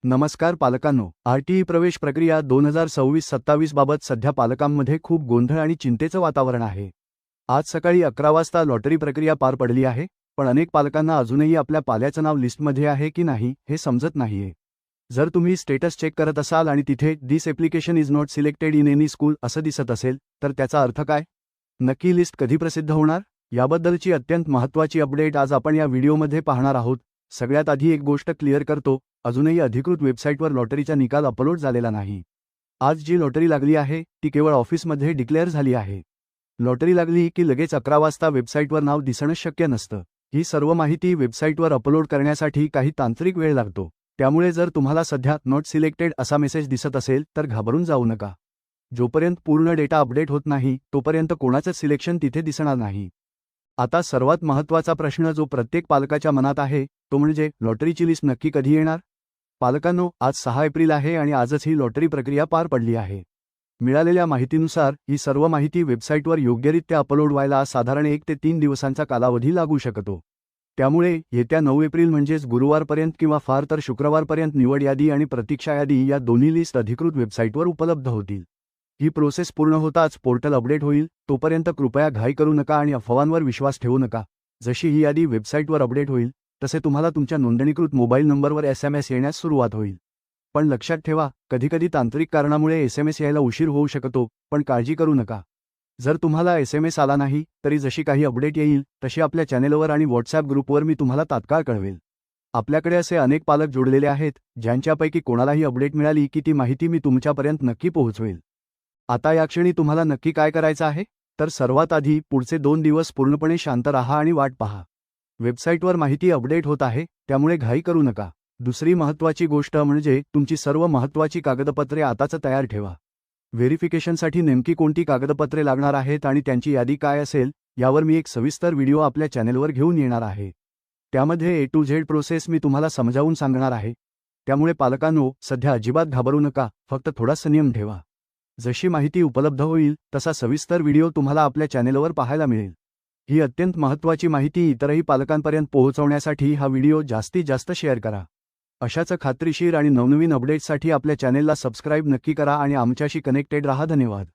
नमस्कार पालकांनो, आरटीई प्रवेश प्रक्रिया 2026-27 बाबत सध्या पालकांमध्ये खूप गोंधळ आणि चिंतेचं वातावरण आहे. आज सकाळी 11 वाजता लॉटरी प्रक्रिया पार पडली आहे, पण अनेक पालकांना अजूनही आपल्या पाल्याचं नाव लिस्टमध्ये आहे की नाही हे समजत नाहीये. जर तुम्ही स्टेटस चेक करत असाल आणि तिथे this application is not selected in any school असं दिसत असेल, तर त्याचा अर्थ काय? नक्की लिस्ट कधी प्रसिद्ध होणार? याबद्दलची अत्यंत महत्त्वाची अपडेट आज आपण या व्हिडिओमध्ये पाहणार आहोत. सगळ्यात आधी एक गोष्ट क्लिअर करतो, अजूनही अधिकृत वेबसाईटवर लॉटरीचा निकाल अपलोड झालेला नाही. आज जी लॉटरी लागली आहे ती केवळ ऑफिसमध्ये डिक्लेअर झाली आहे. लॉटरी लागली की लगेच 11 वाजता वेबसाईटवर नाव दिसणं शक्य नसतं. ही सर्व माहिती वेबसाईटवर अपलोड करण्यासाठी काही तांत्रिक वेळ लागतो. त्यामुळे जर तुम्हाला सध्या नॉट सिलेक्टेड असा मेसेज दिसत असेल तर घाबरून जाऊ नका. जोपर्यंत पूर्ण डेटा अपडेट होत नाही तोपर्यंत कोणाचं सिलेक्शन तिथे दिसणार नाही. आता सर्वात महत्त्वाचा प्रश्न जो प्रत्येक पालकाच्या मनात आहे तो म्हणजे लॉटरीची लिस्ट नक्की कधी येणार? पालकांनो, आज 6 एप्रिल आहे आणि आजच ही लॉटरी प्रक्रिया पार पडली आहे. मिळालेल्या माहितीनुसार ही सर्व माहिती वेबसाईटवर योग्यरित्या अपलोड व्हायला साधारण 1 ते 3 दिवसांचा कालावधी लागू शकतो. त्यामुळे येत्या 9 एप्रिल म्हणजेच गुरुवारपर्यंत किंवा फार तर शुक्रवारपर्यंत निवड यादी आणि प्रतीक्षा यादी या दोन्ही लिस्ट अधिकृत वेबसाईटवर उपलब्ध होतील. ही प्रोसेस पूर्ण होताच पोर्टल अपडेट होईल. तोपर्यंत कृपया घाई करू नका आणि अफवांवर विश्वास ठेवू नका. जशी ही यादी वेबसाईटवर अपडेट होईल तसे तुम्हाला तुमच्या नोंदणीकृत मोबाईल नंबरवर SMS येण्यास सुरुवात होईल. पण लक्षात ठेवा, कधीकधी तांत्रिक कारणामुळे SMS यायला उशीर होऊ शकतो, पण काळजी करू नका. जर तुम्हाला SMS आला नाही तरी जशी काही अपडेट येईल तशी आपल्या चॅनेलवर आणि व्हॉट्सॲप ग्रुपवर मी तुम्हाला तात्काळ कळवेल. आपल्याकडे असे अनेक पालक जोडलेले आहेत ज्यांच्यापैकी कोणालाही अपडेट मिळाली की ती माहिती मी तुमच्यापर्यंत नक्की पोहोचवेल. आता या क्षणी तुम्हाला नक्की काय करायचं आहे? तर सर्वात आधी पुढचे 2 दिवस पूर्णपणे शांत राहा आणि वाट पहा. वेबसाईटवर माहिती अपडेट होत आहे, त्यामुळे घाई करू नका. दुसरी महत्त्वाची गोष्ट म्हणजे तुमची सर्व महत्त्वाची कागदपत्रे आताच तयार ठेवा. व्हेरिफिकेशनसाठी नेमकी कोणती कागदपत्रे लागणार आहेत आणि त्यांची यादी काय असेल यावर मी एक सविस्तर व्हिडिओ आपल्या चॅनेलवर घेऊन येणार आहे. त्यामध्ये A to Z प्रोसेस मी तुम्हाला समजावून सांगणार आहे. त्यामुळे पालकांनो, सध्या अजिबात घाबरू नका, फक्त थोडा संयम ठेवा. जशी माहिती उपलब्ध होईल तसा सविस्तर व्हिडिओ तुम्हाला आपल्या चॅनेलवर पाहायला मिळेल. ही अत्यंत महत्त्वाची माहिती इतरही पालकांपर्यंत पोहोचवण्यासाठी हा व्हिडिओ जास्तीत जास्त शेअर करा. अशाच खात्रीशीर आणि नवनवीन अपडेट्ससाठी आपल्या चॅनेलला सबस्क्राईब नक्की करा आणि आमच्याशी कनेक्टेड राहा. धन्यवाद.